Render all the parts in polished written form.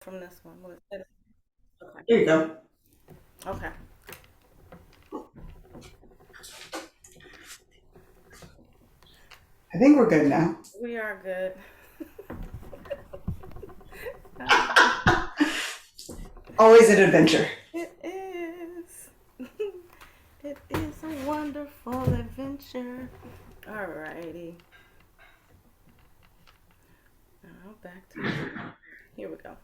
from this one. Okay. There you go. Okay. I think we're good now. We are good. Always an adventure. It is. It is a wonderful adventure. Alrighty. Now back to here we go.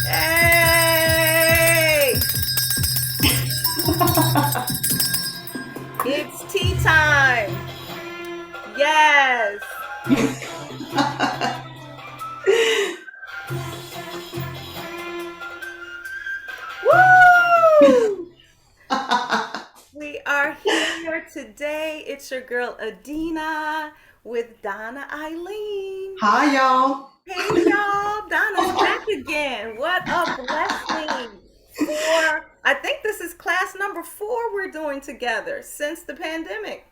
Hey! It's tea time. Yes. Woo! We are here today. It's your girl Adina with Donna Eileen. Hi, y'all. Hey y'all, Donna's back again. What a blessing. I think this is class number 4 we're doing together since the pandemic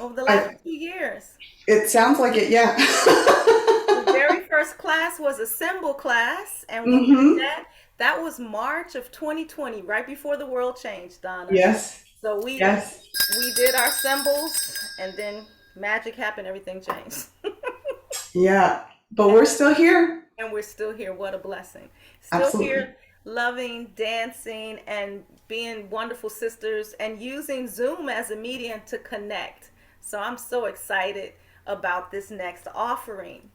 over the last I, 2 years. it sounds like it, yeah. The very first class was a cymbal class, and when we did Mm-hmm. that was March of 2020, right before the world changed, Donna. Yes. So we Yes. we did our cymbals, and then magic happened, everything changed. Yeah. But we're still here. And we're still here. What a blessing. Still Absolutely. here, loving, dancing, and being wonderful sisters, and using Zoom as a medium to connect. So I'm so excited about this next offering.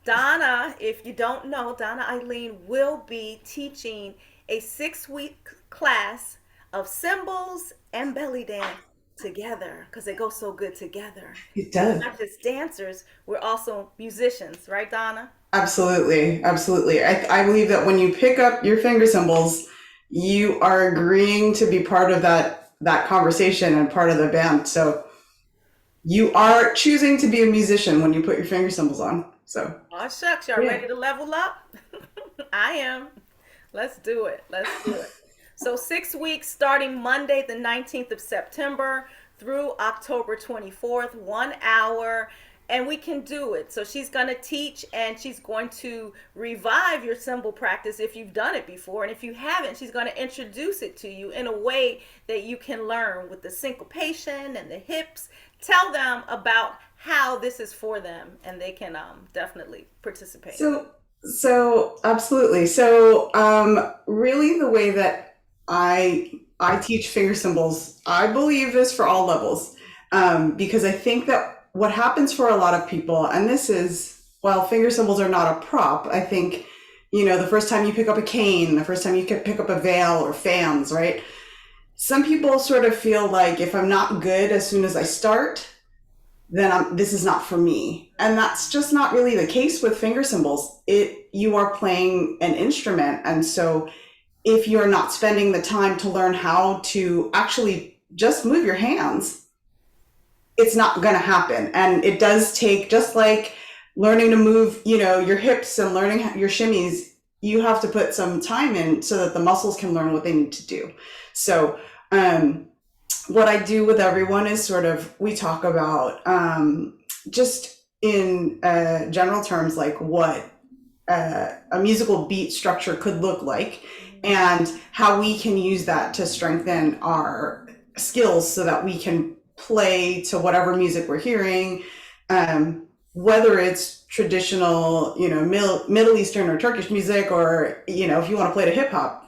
Donna, if you don't know, Donna Eileen will be teaching a 6-week class of cymbals and belly dance together because they go so good together. It We're does. not just dancers, we're also musicians, right, Donna? Absolutely. Absolutely. I believe that when you pick up your finger cymbals, you are agreeing to be part of that conversation and part of the band. So you are choosing to be a musician when you put your finger cymbals on. So Oh, shucks, y'all yeah. ready to level up? I am. Let's do it. Let's do it. So, 6 weeks starting Monday, the 19th of September through October 24th, 1 hour, and we can do it. So, she's going to teach and she's going to revive your cymbal practice if you've done it before. And if you haven't, she's going to introduce it to you in a way that you can learn with the syncopation and the hips. Tell them about how this is for them and they can definitely participate. So absolutely. So really the way that I teach finger cymbals, I believe is for all levels. Because I think that what happens for a lot of people, and this is, while finger cymbals are not a prop, I think, the first time you pick up a cane, the first time you pick up a veil or fans, right? Some people sort of feel like if I'm not good as soon as I start, then this is not for me. And that's just not really the case with finger cymbals. You are playing an instrument, and so if you're not spending the time to learn how to actually just move your hands, it's not going to happen. And it does take, just like learning to move, your hips and learning your shimmies, you have to put some time in so that the muscles can learn what they need to do. So, what I do with everyone is sort of, we talk about just in general terms, like what a musical beat structure could look like and how we can use that to strengthen our skills so that we can play to whatever music we're hearing, whether it's traditional, Middle Eastern or Turkish music, or, if you want to play to hip hop,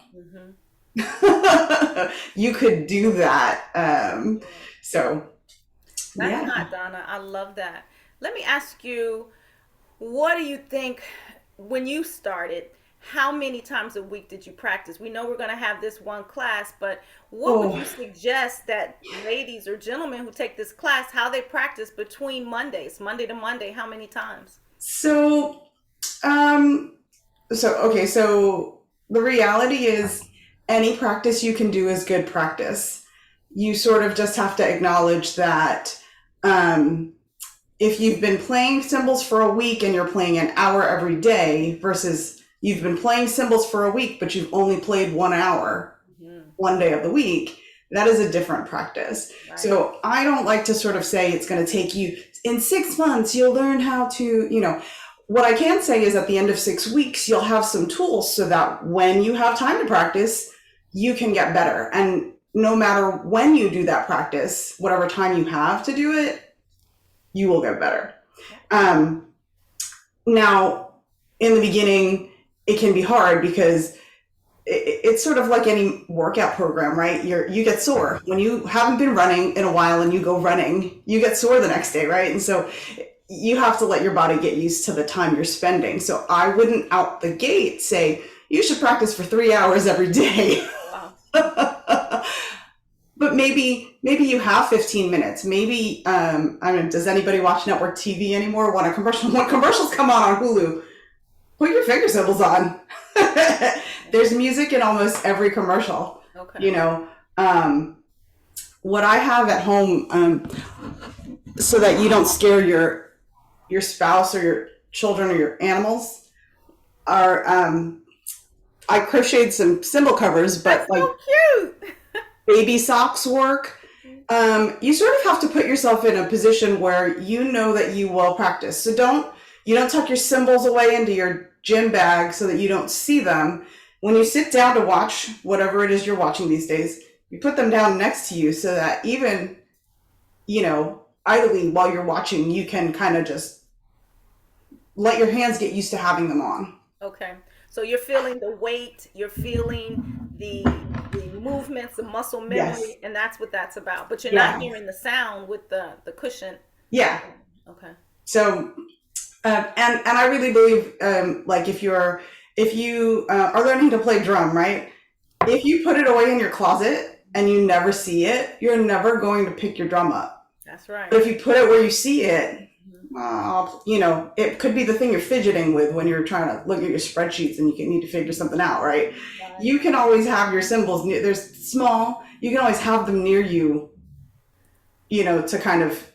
Mm-hmm. you could do that. Yeah. So That's yeah. hot, Donna. I love that. Let me ask you, what do you think when you started? How many times a week did you practice? We know we're going to have this one class, but what would Oh, you suggest that ladies or gentlemen who take this class, how they practice between Mondays, Monday to Monday, how many times? so um, okay. So the reality is, any practice you can do is good practice. You sort of just have to acknowledge that. Um, if you've been playing cymbals for a week and you're playing an hour every day versus you've been playing cymbals for a week but you've only played 1 hour Hmm. one day of the week, that is a different practice. Right. So I don't like to sort of say it's going to take you in 6 months, you'll learn how to, what I can say is at the end of 6 weeks, you'll have some tools so that when you have time to practice, you can get better. And no matter when you do that practice, whatever time you have to do it, you will get better. Now, in the beginning, it can be hard because it's sort of like any workout program, right? You get sore when you haven't been running in a while and you go running, you get sore the next day, right? And so you have to let your body get used to the time you're spending. So I wouldn't out the gate say you should practice for 3 hours every day. Wow. But maybe you have 15 minutes. Maybe I mean, does anybody watch network TV anymore? When commercials come on Hulu, put your finger cymbals on. There's music in almost every commercial. Okay. You know, what I have at home, so that you don't scare your spouse or your children or your animals, are I crocheted some cymbal covers, but that's like so cute. Baby socks work. You sort of have to put yourself in a position where you know that you will practice. So you don't tuck your cymbals away into your gym bag so that you don't see them. When you sit down to watch whatever it is you're watching these days, you put them down next to you so that even, you know, idly while you're watching, you can kind of just let your hands get used to having them on. Okay. So you're feeling the weight, you're feeling the movements, the muscle memory, yes. And that's what that's about. But you're not hearing the sound with the cushion. Yeah. Okay. So, and I really believe, like if you are learning to play drum, right? If you put it away in your closet and you never see it, you're never going to pick your drum up. That's right. But if you put it where you see it, you know, it could be the thing you're fidgeting with when you're trying to look at your spreadsheets and you need to figure something out, right? You can always have your cymbals near, they're small, you can always have them near you, you know, to kind of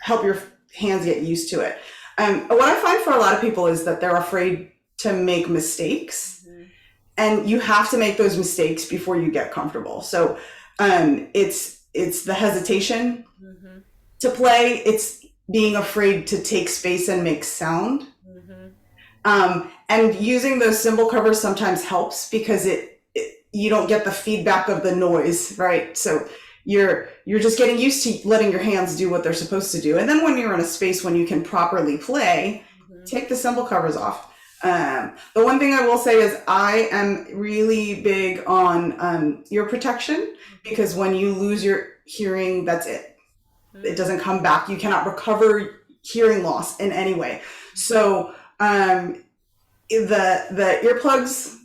help your hands get used to it. What I find for a lot of people is that they're afraid to make mistakes, and you have to make those mistakes before you get comfortable. So it's the hesitation to play, it's being afraid to take space and make sound. And using those cymbal covers sometimes helps because you don't get the feedback of the noise, right? So you're just getting used to letting your hands do what they're supposed to do. And then when you're in a space when you can properly play, take the cymbal covers off. The one thing I will say is I am really big on ear protection, because when you lose your hearing, that's it. It doesn't come back. You cannot recover hearing loss in any way. So the earplugs,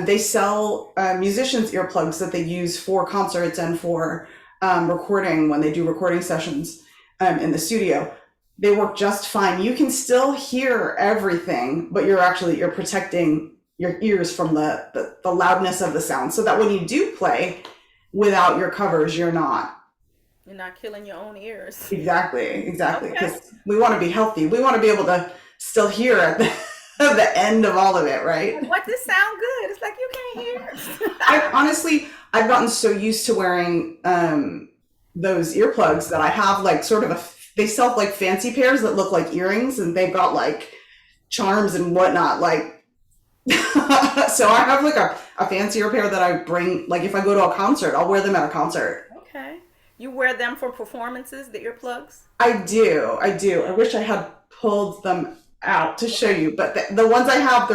they sell musicians earplugs that they use for concerts and for recording when they do recording sessions in the studio. They work just fine. You can still hear everything, but you're protecting your ears from the loudness of the sound, so that when you do play without your covers, you're not killing your own ears. Exactly. Because we want to be healthy. We want to be able to still hear at the end of all of it, right? What, this sound good? It's like you can't hear. I've gotten so used to wearing those earplugs that I have like sort of they sell like fancy pairs that look like earrings, and they've got like charms and whatnot. Like, so I have like a fancier pair that I bring, like if I go to a concert, I'll wear them at a concert. Okay. You wear them for performances, the earplugs? I do. I wish I had pulled them out to show you, but the ones I have,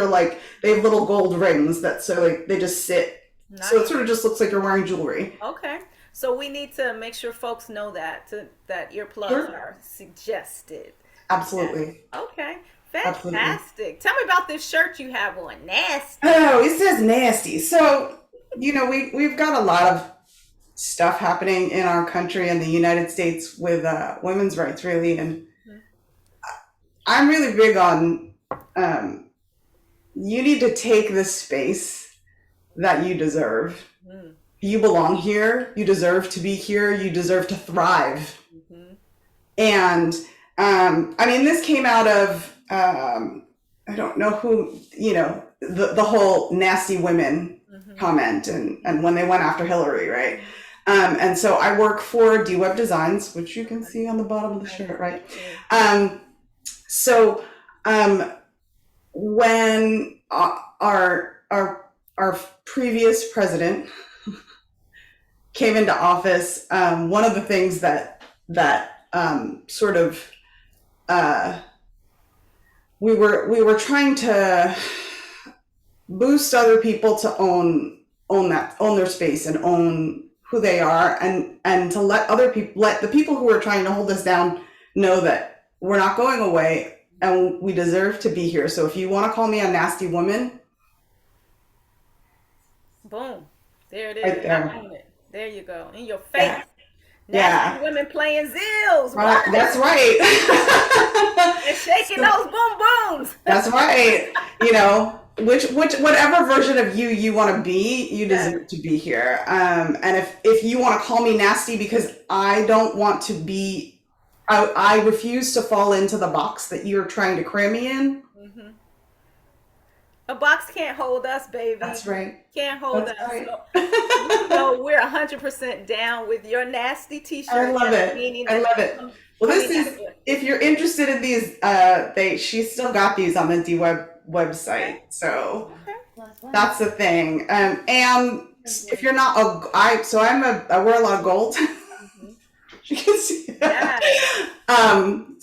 they have little gold rings that they just sit. Nice. So it sort of just looks like you're wearing jewelry. Okay. So we need to make sure folks know that earplugs are suggested. Absolutely. Okay. Fantastic. Absolutely. Tell me about this shirt you have on. Nasty. Oh, it says nasty. So, you know, we've got a lot of stuff happening in our country and the United States with women's rights, really. And I'm really big on you need to take the space that you deserve. You belong here. You deserve to be here. You deserve to thrive. And I mean, this came out of I don't know who, you know, the whole nasty women comment and when they went after Hillary, right? And so I work for D-Web Designs, which you can see on the bottom of the shirt, right? So when our previous president came into office, one of the things that sort of uh, we were trying to boost other people to own their space and own who they are, and to let the people who are trying to hold us down know that we're not going away and we deserve to be here. So if you want to call me a nasty woman, Boom. There it right is. I there. own it. There you go. In your face. Yeah. Nasty Yeah. women playing zills. Right. What? That's right. And shaking So, those boom booms. that's right. You know, which whatever version of you want to be, you Yes. deserve to be here. And if you want to call me nasty because I don't want to be, I refuse to fall into the box that you're trying to cram me in. Hmm. A box can't hold us, baby. That's right. Can't hold That's us. right. So you know we're 100% down with your nasty I T-shirt, love it. meaning I that love it. Well, this coming out of is it. if you're interested in these. She's still got these on the D Okay. website. So Okay. that's the thing. And if you're not I wear a lot of gold. Hmm. You can see. Yes.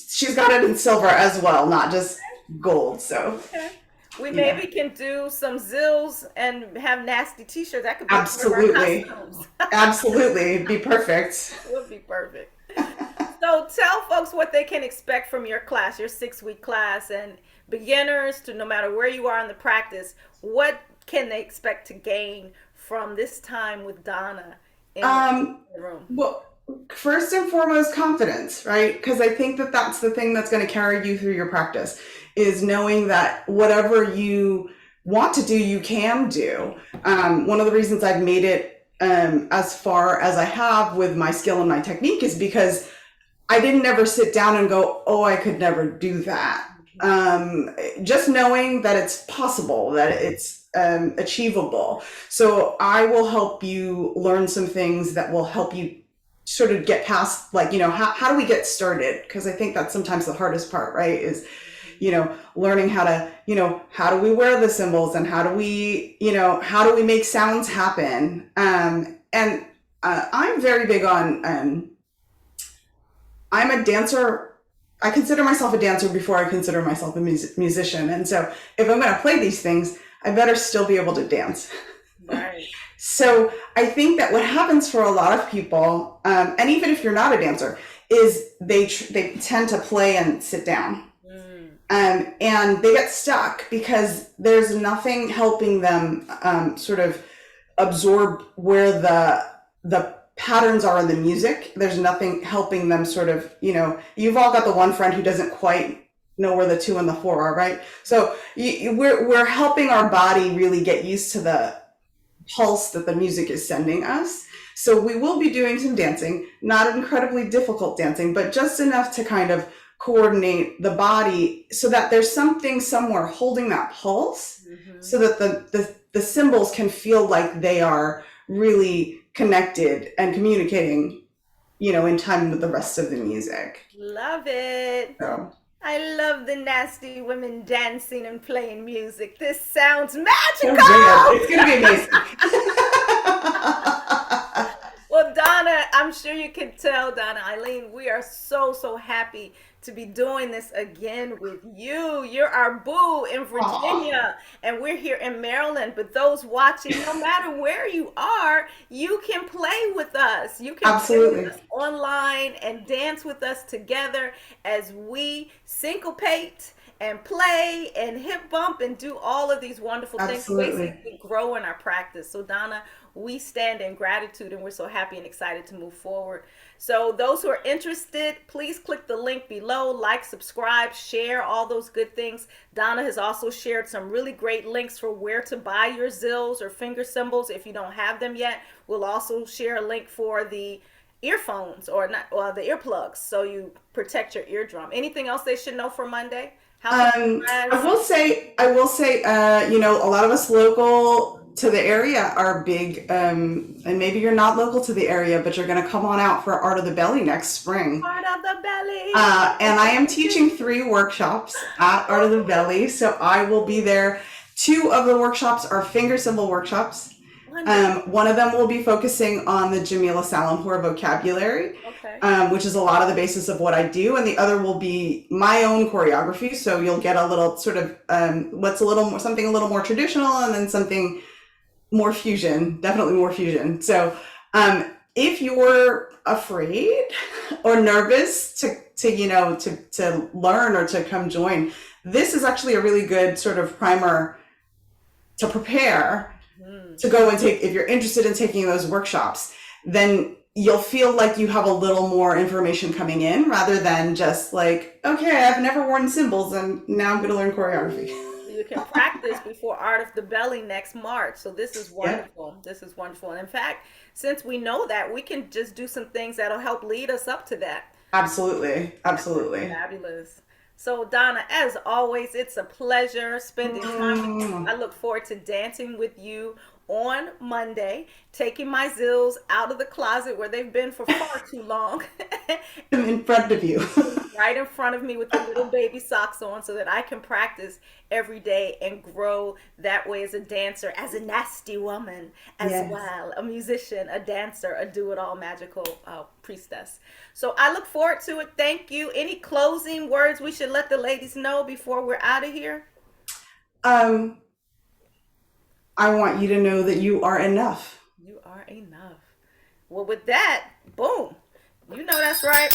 She's got it in silver as well, not just gold. So Okay. We yeah, maybe can do some zills and have nasty T-shirts. That could be part of our absolutely, costumes. absolutely, be perfect. Would be perfect. So tell folks what they can expect from your class, your 6-week class, and beginners to no matter where you are in the practice, what can they expect to gain from this time with Donna in Um, the room? well, first and foremost, confidence, right? Because I think that that's the thing that's going to carry you through your practice is knowing that whatever you want to do, you can do. One of the reasons I've made it as far as I have with my skill and my technique is because I didn't ever sit down and go, oh, I could never do that. Just knowing that it's possible, that it's achievable. So I will help you learn some things that will help you sort of get past, like, how do we get started? Because I think that's sometimes the hardest part, right? Is, learning how to, how do we wear the cymbals and how do we make sounds happen? And I'm very big on, I'm a dancer. I consider myself a dancer before I consider myself a musician. And so if I'm going to play these things, I better still be able to dance. Right. So I think that what happens for a lot of people, and even if you're not a dancer, is they tend to play and sit down. Mm. And they get stuck because there's nothing helping them sort of absorb where the patterns are in the music. There's nothing helping them sort of, you've all got the one friend who doesn't quite know where the 2 and the 4 are, right? So we're helping our body really get used to the pulse that the music is sending us. So we will be doing some dancing, not incredibly difficult dancing, but just enough to kind of coordinate the body so that there's something somewhere holding that pulse, Hmm. so that the cymbals can feel like they are really connected and communicating, in time with the rest of the music. Love it. So, I love the nasty women dancing and playing music. This sounds oh man, magical. it's gonna be amazing. Well, Donna, I'm sure you can tell, Donna Eileen, we are so, so happy to be doing this again with you. You're our boo in Aw, Virginia, and we're here in Maryland. But those watching, no matter where you are, you can play with us. You can play with absolutely, us online and dance with us together as we syncopate and play and hip bump and do all of these wonderful things, absolutely. basically grow in our practice. So, Donna, we stand in gratitude and we're so happy and excited to move forward. So, those who are interested, please click the link below, like, subscribe, share, all those good things. Donna has also shared some really great links for where to buy your zills or finger cymbals if you don't have them yet. We'll also share a link for the earphones or not, well, the earplugs, so you protect your eardrum. Anything else they should know for Monday? How can I friends? will say, a lot of us local to the area are big, and maybe you're not local to the area, but you're going to come on out for Art of the Belly next spring. Part of the belly. And I am teaching 3 workshops at Art of the Belly, so I will be there. 2 of the workshops are finger cymbal workshops. One of them will be focusing on the Jamila Salampur vocabulary, Okay. which is a lot of the basis of what I do, and the other will be my own choreography. So you'll get a little sort of what's a little more, something a little more traditional, and then something more fusion, definitely more fusion. So if you're afraid or nervous to learn or to come join, this is actually a really good sort of primer to prepare to go and take. If you're interested in taking those workshops, then you'll feel like you have a little more information coming in rather than just like, okay, I've never worn cymbals and now I'm going to learn choreography. You can practice before Art of the Belly next March. So this is Yeah, wonderful. This is wonderful. And in fact, since we know that, we can just do some things that'll help lead us up to that. absolutely. Absolutely. Fabulous. So, Donna, as always, it's a pleasure spending time with you. I look forward to dancing with you on Monday, taking my zills out of the closet where they've been for far too long, I'm in front of you. right in front of me with the little baby socks on so that I can practice every day and grow that way as a dancer, as a nasty woman as Yes. well, a musician, a dancer, a do-it-all magical priestess. So I look forward to it. Thank you. Any closing words we should let the ladies know before we're out of here? Um, I want you to know that you are enough. You are enough. Well, with that, boom. You know that's right.